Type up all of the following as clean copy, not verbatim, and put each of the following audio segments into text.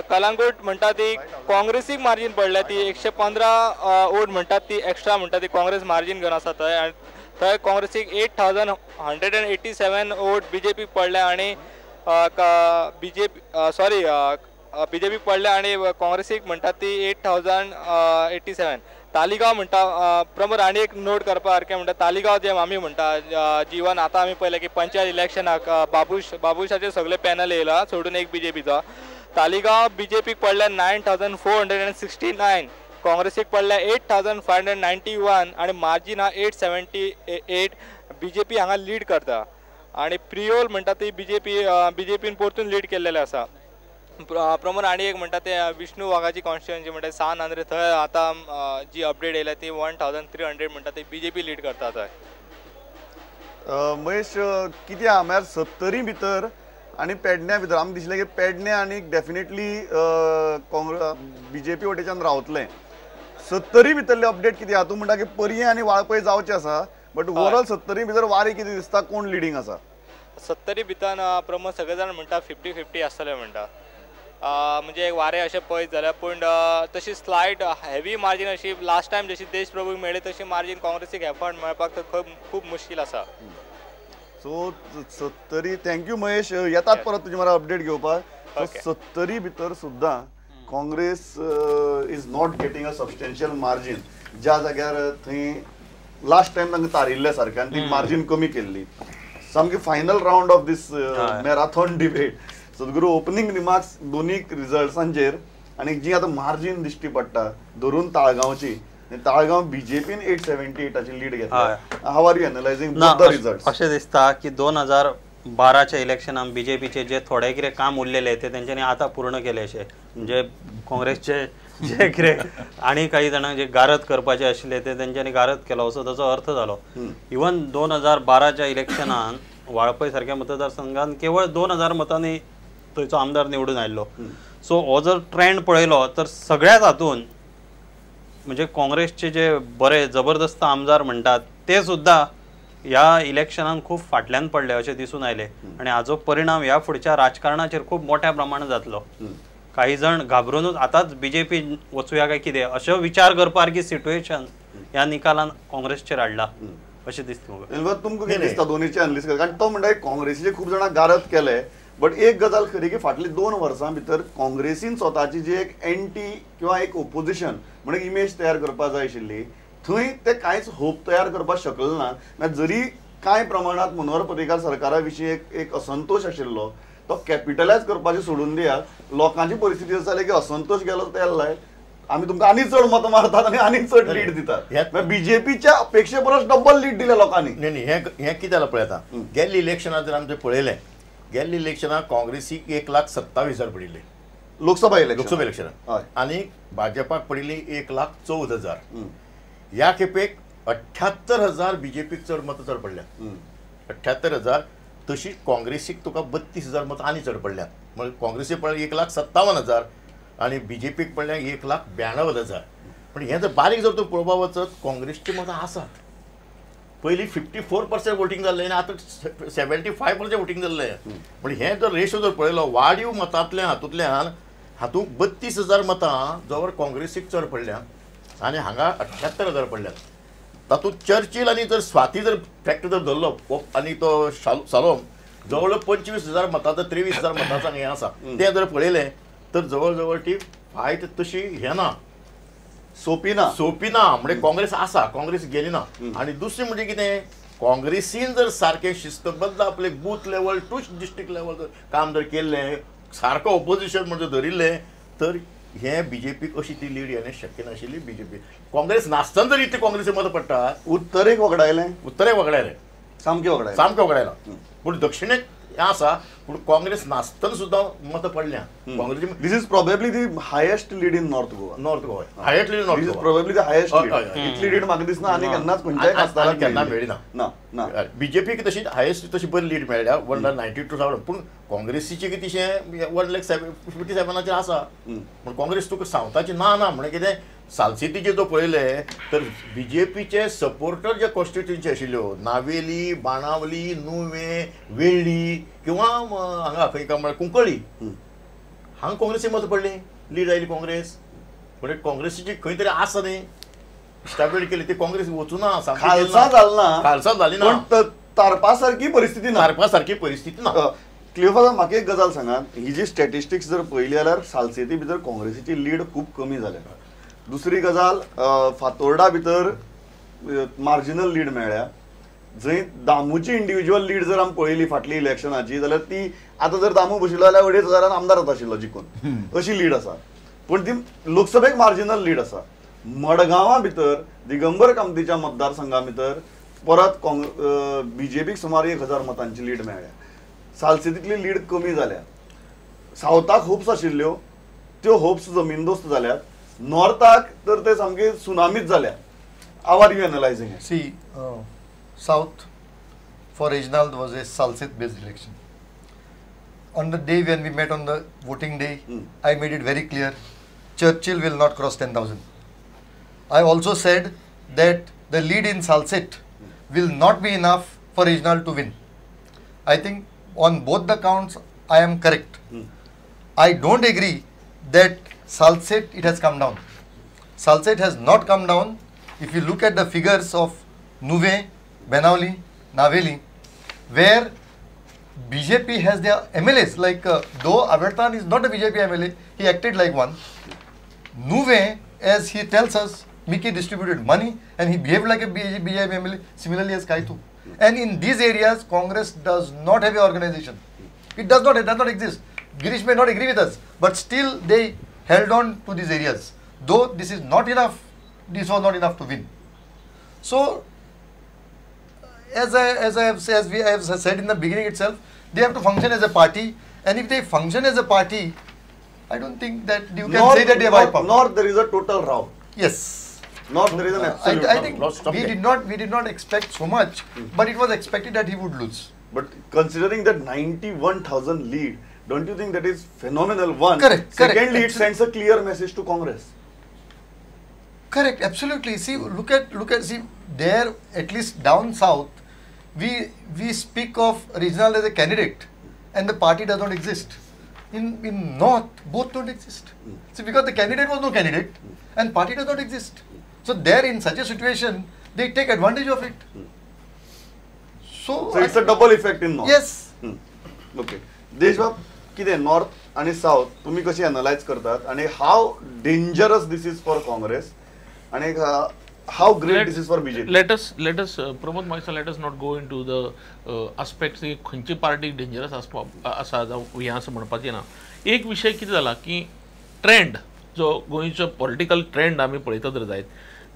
कलंगूट म्हणटा ती काँग्रेसीक मार्जीन पडल्या ती 115 वोट म्हणटात ती एक्स्ट्रा म्हणटा ती काँग्रेस मार्जीन घेवन आसा थंय आनी थंय काँग्रेसीक 8187 वोट बीजेपीक पडल्या आनी बीजेपीक पडल्या आनी काँग्रेसीक म्हणटा ती 8087. तालिगांव म्हणटा प्रमोद आनी एक नोट करपा सारकें म्हणटा तालिगांव जे आमी म्हणटा जीवन आतां आमी पळयलें की पंचायत इलेक्शनाक बाबुशाचे सगळे पॅनल येयला सोडून एक बीजेपीचो. तालिगांव बीजेपीक पडल्या 9469, काँग्रेसीक पडल्या 8591 आनी मार्जीन हा 878. बीजेपी हांगा लीड करता आनी प्रियोल म्हणटा ती बीजेपीन परतून लीड केल्लेले आसा. प्रमोद आनी एक म्हणटा ते विष्णू वाघाची कॉन्स्टिट्युएन्सी म्हणटा सान आंद्रे थंय आतां जी अपडेट येयल्या ती 1300 म्हणटा ती बीजेपी लीड करता थंय. महेश कितें आहा म्हळ्यार 70 भितर आनी पेडण्या भितर आमकां दिसलें की पेडण्या आनी डेफिनेटली बीजेपी वटेच्यान रावतलें. 70 भितरले अपडेट कितें आहा? तूं म्हणटा की परये आनी वाळपय जावचें आसा बट ओवरऑल 70 भितर वारी कितें दिसता कोण लिडींग आसा? 70 भितर प्रमोद सगळे जाण म्हणटा 50-50 आसतलें म्हणटा. म्हणजे एक वारें अशें पळयत जाल्यार पूण तशी स्लायट हेवी मार्जीन अशी लास्ट टायम जशी देश प्रभूक मेळ्ळी तशी मार्जीन काँग्रेसीक एफर्ट मेळपाक खूब मुश्कील आसा. So 70 thank you Mahesh. येतात परत तुजी मरा अपडेट घेवपाक. 70 भितर सुद्दां Congress is not getting a substantial margin. ज्या जाग्यार थंय लास्ट टायम तांकां तारिल्ले सारकें आनी ती मार्जीन कमी केल्ली. सामकी final round of this marathon debate. Sadguru opening remarks दोनी रिजल्ट्सांचेर आनी जी आतां मार्जीन दिश्टी पडटा धरून ताळगांवची. ताळगांव बीजेपीन 878ची लीड घेतला. How are you analysing the results? अशें दिसता की 2012च्या इलेक्शनान बीजेपीचे जे थोडे कितें काम उरलेले ते तेंच्यांनी आतां पूर्ण केले अशें. म्हणजे काँग्रेसचे जे कितें आनी काही जाणांक जे गारद करपाचे आशिल्ले ते तेंच्यांनी गारद केलो असो ताचो अर्थ जालो. इवन 2012च्या इलेक्शनान वाळपय सारख्या मतदारसंघान केवळ 2000 मतांनी थंयचो आमदार निवडून आयिल्लो. सो हो जर ट्रेंड पळयलो तर सगळ्याच हातून म्हणजे काँग्रेसचे जे बरे जबरदस्त आमदार म्हणटात ते सुद्दां ह्या इलेक्शनान खूब फाटल्यान पडले अशें दिसून आयले. आनी हाचो परिणाम ह्या फुडच्या राजकारणाचेर खूब मोठ्या प्रमाणात जातलो. काही जण घाबरूनच आतांच बीजेपी वचुया काय कितें अशो विचार करपासारकी सिट्युएशन ह्या निकालान काँग्रेसचेर हाडला अशें दिसता म्हाका. तुमकां कितें दिसता दोनीचे एनालिसीस करता? कारण तो म्हणटा काँग्रेसीचे खूब जाणां गारद केले बट एक गजाल खरी की फाटली 2 वर्सां भितर काँग्रेसीन स्वताची जी एक एंटी किंवा एक ओपोजिशन म्हणजे इमेज तयार करपाक जाय आशिल्ली थंय ते कांयच होप तयार करपाक शकले ना. जरी कांय प्रमाणात मनोहर पर्रीकार सरकारा विशीं एक असंतोष आशिल्लो तो कॅपिटलायज करपाचें सोडून दियात. लोकांची परिस्थिती अशी जाली की असंतोष गेलो तेल्लाय आमी तुमकां आनी चड मतां मारतात आनी चड लीड दितात. बीजेपीच्या अपेक्षे परस डबल लीड दिल्या लोकांनी. न्ही हें कितें जालां पळय आतां गेल्ल्या इलेक्शनांत जर आमी पळयलें गेल्ल्या इलेक्शनाक काँग्रेसीक 1,27,000 पडिल्ले लोकसभा इलेक्शनाक आनी भाजपाक पडिल्ली 1,14,000. ह्या खेपेक 78,000 बीजेपीक चड मतां चड पडल्यात. 78,000 तशी काँग्रेसीक तुका 32,000 मतां आनी चड पडल्यात. म्हणजे काँग्रेसीक पडले 1,57,000 आनी बीजेपीक पडल्या 1,92,000. पण हें जर बारीक जर तूं पळोवपाक वचत काँग्रेसची मतां आसात. पयलीं 54% वोटींग जाल्लें आनी आतां 75% वोटींग जाल्लें. पण हें जर रेशो जर पळयलो वाडीव मतांतल्या हातूंतल्यान 32,000 मतां जवळ काँग्रेसीक चड पडल्यात आनी हांगा 78,000 पडल्यात. तातूंत चर्चिल आनी जर स्वाती जर फॅक्टर जर धरलो आनी तो सालोम जवळ 25,000 मतां 23,000 मतांचो हें आसा तें जर पळयलें तर जवळ जवळ ती फायट तशी हें ना सोपी ना म्हणजे काँग्रेस आसा काँग्रेस गेली ना. आनी दुसरें म्हणजे कितें काँग्रेसीन जर सारकें शिस्तबद्ध आपले booth level to district level जर काम जर केल्लें सारको ऑपोजिशन म्हणजे धरिल्लें तर हें बीजेपीक अशी ती लीड येणें शक्य नाशिल्ली. बीजेपी काँग्रेस नासतना जरी ते काँग्रेसी मतां पडटात उत्तरेक वगडायलें सामकें वगडायलां. पूण दक्षिणेक हें आसा पूण काँग्रेस नासतना सुद्दां मतां पडल्या. काँग्रेसी this is probably the highest lead in north Goa. Highest lead this is probably the highest lead. इतली लीड म्हाका दिसना आनी केन्नाच खंयच्याय खासदाराक केन्ना मेळ्ळी ना. बीजेपीक तशी हायेस्ट तशी बरी लीड मेळ्ळ्या 192 सावड. पूण काँग्रेसीचें कितेंशें 157 आसा. पूण काँग्रेस तुका सावथाची ना म्हणजे कितें सालसेतीचे जो पळयले तर बीजेपीचे सपोर्टर जे कॉन्स्टिट्युएन्सी आशिल्ल्यो नावेली बाणावली नुवे वेळ्ळी किंवा हांगा खंय काय म्हळ्यार कुंकळ्ळी हांगा काँग्रेसीक मत पडली, लीड आयली काँग्रेस. म्हणजे काँग्रेसीची खंय तरी आसा न्ही स्टॅबिलिटी केली, ती काँग्रेस वचूना, खालसा जालना, खालसा जाली ना, पण तारपा सारकी परिस्थिती ना, तारपा सारकी परिस्थिती ना. क्लियोफास म्हाका एक गजाल सांगात, ही जी स्टॅटिस्टिक्स जर पळयली जाल्यार सालसेती भितर काँग्रेसीची लीड खूब कमी जाल्या. दुसरी गजाल फातोर्डा भितर मार्जिनल लीड मेळ्ळ्या. जंय दामूची इंडिव्हिज्युअल लीड जर आमी पळयली फाटली इलेक्शनाची जाल्यार ती आतां जर दामू बशिल्लो जाल्यार 2,500 आमदार जाता आशिल्लो जिखून, अशी लीड आसा. पण ती लोकसभेक मार्जिनल लीड आसा. मडगांवा भितर दिगंबर कामतीच्या मतदारसंघा भितर परत बीजेपीक सुमार 1,000 मतांची लीड मेळ्ळ्या. सालसेतीतली लीड कमी जाल्या. सावथाक होप्स आशिल्ल्यो त्यो होप्स जमीनदोस्त जाल्यात. नॉर्थाक तर ते सामके सुनामीच जाल्या. How are you analysing it? See, South for regional was a Salsit based election. On the day when we met on the voting day, I made it very clear Churchill will not cross 10,000. I also said that the lead in Salsit will not be enough for regional to win. I think on both the counts I am correct. I don't agree that Salsit it has come down. Salsit has not come down. If you look at the figures of Nuve, Benauli, Naveli, where BJP has their MLAs, like though Abertan is not a BJP MLA, he acted like one. Nuve, as he tells us, Mickey distributed money and he behaved like a BJP MLA, similarly as Kaitu. And in these areas, Congress does not have an organization. It does not exist. Girish may not agree with us, but still they held on to these areas. Though this is not enough, this was not enough to win. So, as we have said in the beginning itself, they have to function as a party, and if they function as a party, I don't think that you can say that they wipe out. Nor there is a total row. Yes. Not there is an absolute I think we did not expect so much, but it was expected that he would lose. But considering that 91,000 lead, don't you think that is phenomenal? One. Correct. Secondly, it sends a clear message to Congress. Correct, absolutely. See, look at see there, at least down south, we speak of regional as a candidate, and the party does not exist. In north, both don't exist. See, because the candidate was no candidate, and party does not exist. So there, in such a situation, they take advantage of it. So it's a double effect in north. Yes. Okay. देशबाब, कितें north आणि south तुम्ही कशी analyse करतात आणि how dangerous this is for Congress आणि how great this is for BJP? Let us Pramod Maisa, let us not go into the aspects की खंयची पार्टी डेंजरस आसा जावं हें असं म्हणपाचें ना. एक विशय कितें जाला की ट्रेंड जो गोंयचो पॉलिटिकल ट्रेंड आमी पळयता जर जायत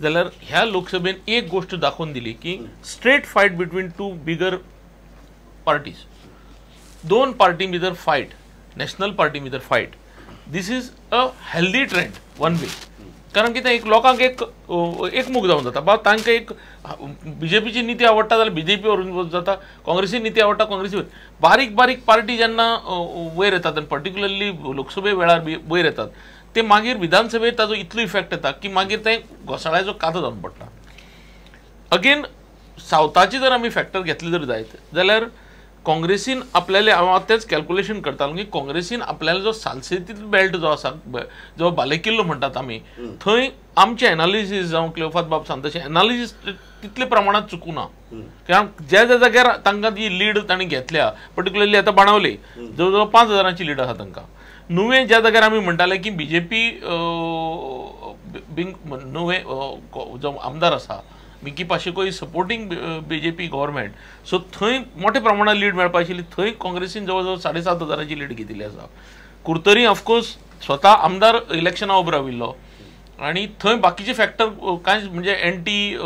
जाल्यार ह्या लोकसभेन एक गोष्ट दाखोवन दिली की straight fight between two bigger parties, दोन पार्टी भितर फायट, नॅशनल पार्टी भितर fight, this is a healthy trend one way. कारण कितें एक लोकांक एकमूख जावन जाता बा तांकां एक बीजेपीची नीती आवडटा जाल्यार बीजेपी व्हरून जाता, काँग्रेसी नीती आवडटा काँग्रेसी बारीक बारीक पार्टी जेन्ना वयर येतात आनी पर्टिक्युलरली लोकसभे वेळार वयर येतात ते मागीर विधानसभेत ताजो इतलो इफेक्ट येता की मागीर तें घोसाळ्याचो कातो जावन पडटा. अगेन सावथाची जर आमी फॅक्टर घेतले जर जायत जाल्यार काँग्रेसीन आपल्याले हांव तेच कॅल्क्युलेशन करतालो की काँग्रेसीन आपल्याला जो सालसेती बेल्ट जो आसा जो बालेकिल्लो म्हणटात आमी थंय आमचे एनालिसीस जावं क्लियोफास बाब सांगता तशें एनालिसीस तितले प्रमाणात चुकूना. कारण ज्या ज्या जाग्यार तांकां ती लीड तांणी घेतल्या पर्टिक्युलरली आतां बाणावले जवळ जवळ 5,000ची लीड आसा तांकां. नुवे ज्या जाग्यार आमी म्हणटाले की बीजेपी नुवे जो आमदार आसा Mickey Pacheco is supporting BJP government, so थंय मोठ्या प्रमाणात लीड मेळपा आशिल्ली. थंय काँग्रेसीन जवळ जवळ 7,500ची लीड घेतिल्ली आसा. कुर्तरी ऑफकोर्स स्वता आमदार इलेक्शना उबो राविल्लो आनी थंय बाकीचे फॅक्टर कांय म्हणजे एंटी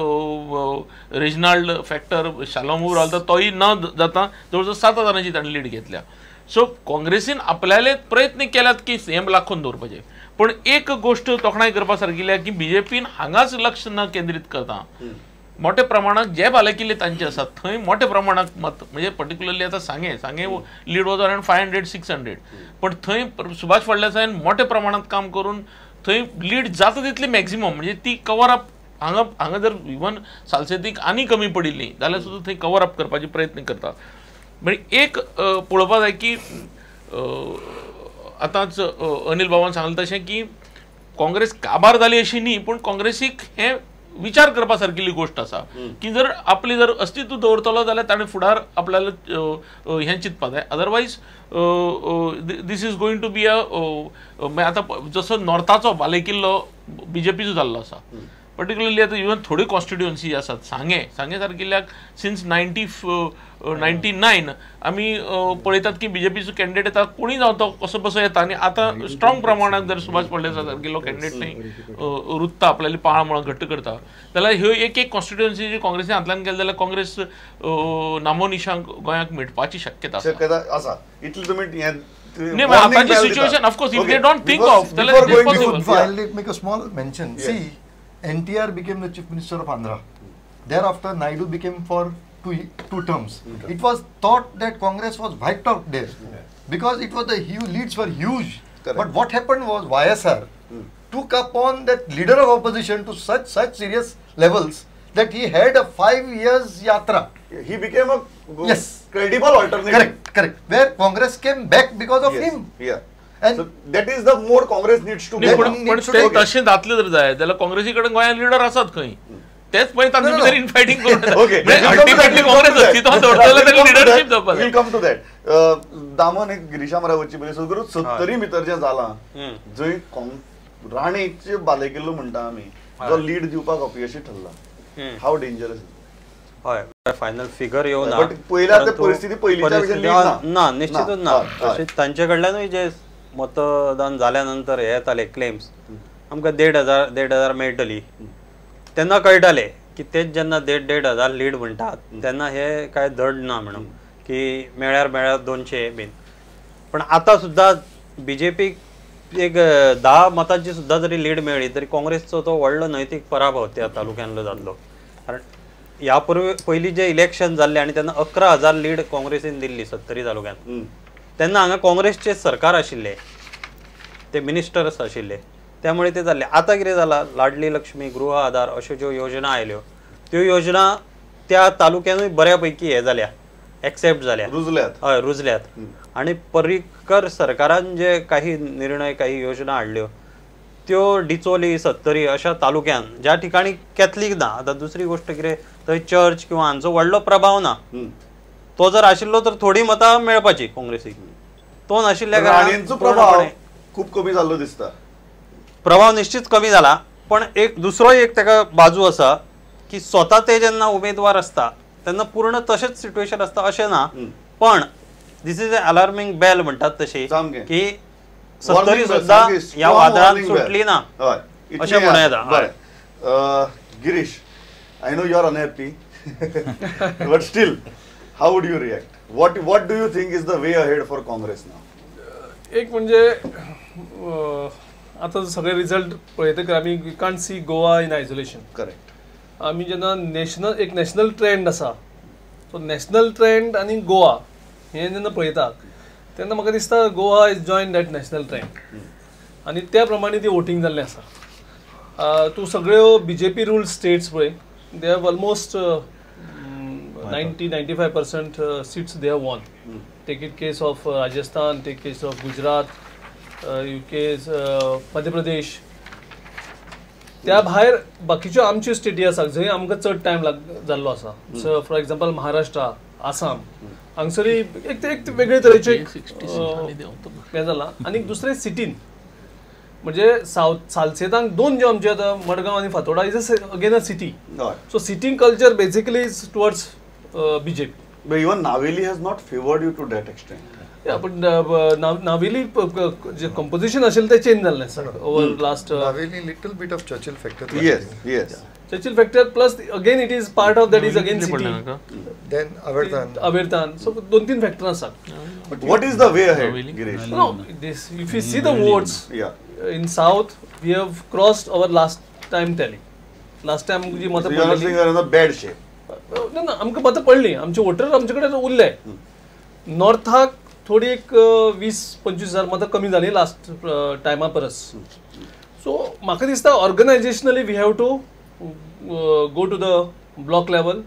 रिजनल फॅक्टर शालोम उबो रावलो तोय न जाता जवळ जवळ 7,000ची ताणें लीड घेतल्या. सो काँग्रेसीन आपल्याले प्रयत्न केल्यात की सीएम राखून दवरपाचे, पण एक गोष्ट तोखणाय करपा सारकी की बीजेपीन हांगाच लक्ष न केंद्रीत करता मोठ्या प्रमाणात जे बालेकिल्ले तांचे आसात थंय मोठ्या प्रमाणात मत म्हणजे पर्टिक्युलरली आता सांगे लीड वॉज अराउंड 500-600, पण थंय सुभाष फळदेसायान मोठ्या प्रमाणात काम करून थंय लीड जाता तितली मॅक्झिमम म्हणजे ती कवर अप हांगा जर इवन सालसेतीक आनी कमी पडिल्ली जाल्यार सुद्दां थंय कवर अप करपाचे प्रयत्न करता. म्हणजे एक पळोवपा जाय की आतांच अनिल बाबान सांगलें तशें की काँग्रेस काबार जाली अशी न्ही, पूण काँग्रेसीक हे विचार करपा सारकिल्ली गोष्ट आसा की जर आपली जर अस्तित्व दवरतलो जाल्यार ताणें फुडार आपल्याला हें चिंतपा जाय. Otherwise this is going to be आतां जसो नॉर्थाचो बालेकिल्लो बीजेपीचो जाल्लो आसा, पर्टिक्युलरली आतां इवन थोडी कॉन्स्टिट्युएन्सी आसात सांगे सारकिल्ल्याक सिन्स 1999 आमी पळयतात की बीजेपीचो कॅन्डिडेट येता कोणी जावं तो कसो कसो येता आनी आतां स्ट्रॉंग प्रमाणात जर सुभाष फळदेसाय सारकिल्लो कॅन्डिडेट थंय रुजता आपल्याली पाळा मुळां घट्ट करता जाल्यार ह्यो एक कॉन्स्टिट्युएन्सी जी काँग्रेसीन हातल्यान गेले जाल्यार काँग्रेस नामोनिशान गोंयाक मेळपाची शक्यता आसा. इतलें तुमी आतांची situation of course if they don't think of जाल्यार it is possible. I'll make a small mention. See, NTR became the Chief Minister of Andhra. Thereafter, Naidu became for two terms. It was thought that Congress was wiped out there because it was the leads were huge. Correct. But what happened was YSR took upon that leader of opposition to such serious levels that he had a 5 years yatra. He became a Yes. credible alternative. Correct. Where Congress came back because of him. Yeah. And so that is the more Congress needs to get. पण ते तशें जातलें जर जाय जाल्यार काँग्रेसी कडेन गोंयांत लिडर आसात खंय, तेच पळय तांची भितर इनफायटींग करून Okay. अल्टिमेटली काँग्रेस अस्तित्वांत दवरतलो जाल्यार लिडरशीप जावपा जाय. We'll come to that. दामन एक गिरीशा मरा वच्ची पयली सगळो 70 भितर जें जालां जंय राणेचे बालेकिल्लो म्हणटा आमी जो लीड दिवपाक अपयशी ठरला. हाव डेंजरस. हय फायनल फिगर येऊ ना, बट पहिल्या ते परिस्थिती पहिलीच्या पेक्षा ना निश्चितच ना. तशेंच तांचे कडल्यानूय जे मतदान जाल्यानंतर हे येताले क्लेम्स आमकां 1,500 मेळटली तेन्ना कळटाले की तेच जेन्ना 1,500 लीड म्हणटात तेन्ना हे काय धड ना म्हणून की मेळ्यार 200 बीन. पण आतां सुद्दां बीजेपीक एक 10 मतांची सुद्दां जरी लीड मेळ्ळी तरी काँग्रेसचो तो व्हडलो नैतीक पराभव त्या तालुक्यांतलो जाल्लो. कारण ह्या पयलीं जे इलेक्शन जाल्ले आनी तेन्ना 11,000 लीड काँग्रेसीन दिल्ली 70 तालुक्यांत, तेन्ना हांगा काँग्रेसचे सरकार आशिल्ले, ते मिनिस्टर्स आशिल्ले, त्यामुळे ते जाल्ले. आतां कितें जालां, लाडली लक्ष्मी, गृह आधार अश्यो ज्यो योजना आयल्यो त्यो योजना त्या तालुक्यांनूय बऱ्या पैकी हे जाल्या, एक्सेप्ट जाल्या, हय रुजल्यात. आनी पर्रीकर सरकारान जे काही निर्णय काही योजना हाडल्यो त्यो डिचोली 70 अशा तालुक्यान ज्या ठिकाणी कॅथलीक ना. आतां दुसरी गोष्ट कितें थंय चर्च किंवा हांचो व्हडलो प्रभाव ना, तो जर आशिल्लो तर थोडी मतां मेळपाची काँग्रेसीक, तो नाशिल्ल्या कारणान प्रभाव खूप कमी जाल्लो दिसता. प्रभाव निश्चित कमी जाला. पण एक दुसरो एक ताका बाजू आसा की स्वता ते जेन्ना उमेदवार आसता तेन्ना पूर्ण तशेंच सिट्युएशन आसता अशें ना. पण दीस इज अलार्मिंग बेल म्हणटात तशी की 70 सुद्दां ह्या वादळान सुटली ना अशें म्हणूं येता. Girish, I know you are unhappy, but still, how would you react? What do you think is the way ahead for Congress now? एक म्हणजे आता सगळे रिझल्ट पळयतकीर आमी can't see Goa in isolation. Correct. आमी जेन्ना नॅशनल ट्रेंड आसा, सो नॅशनल ट्रेंड आनी गोवा हे जेन्ना पळयतात तेन्ना म्हाका दिसता Goa is join that national trend आनी त्या प्रमाणे ती वोटींग जाल्लें आसा. तूं सगळ्यो BJP रूल्ड स्टेट्स पळय, they have almost 90-95% seats they have won. Take it case of Rajasthan, take case of Gujarat, case Madhya Pradesh. त्या भायर बाकीच्यो आमच्यो स्टेटी आसा जंय आमकां चड टायम जाल्लो आसा. So for example Maharashtra, Assam हांगसरी एक वेगळे तरेचे हें जालां. आनी दुसरे सिटीन म्हणजे सालसेतांक 2 ज्यो आमचे आतां मडगांव आनी Fatorda is again a city. So sitting culture basically is towards BJP. But even Naveli has not favored you to that extent. Yeah, but Naveli जे कंपोजिशन असेल ते चेंज जाल्लें सगळें over last. Naveli little bit of Churchill factor. Yes. Churchill factor plus again it is part of that is again city. Then Avertan. So 2-3 factors asat. But what is the way ahead, Girish? No, this if you see the votes. In South, we have crossed our last time tally. Last time जी मतं पडली. You are saying in a bad shape. ना आमकां मतं पडली. आमचे voter आमचे कडेन उरले. नॉर्थाक थोडी एक 20-25 हजार मतं कमी जाली लास्ट टायमा परस. सो म्हाका दिसता organisationally we have to go to the block level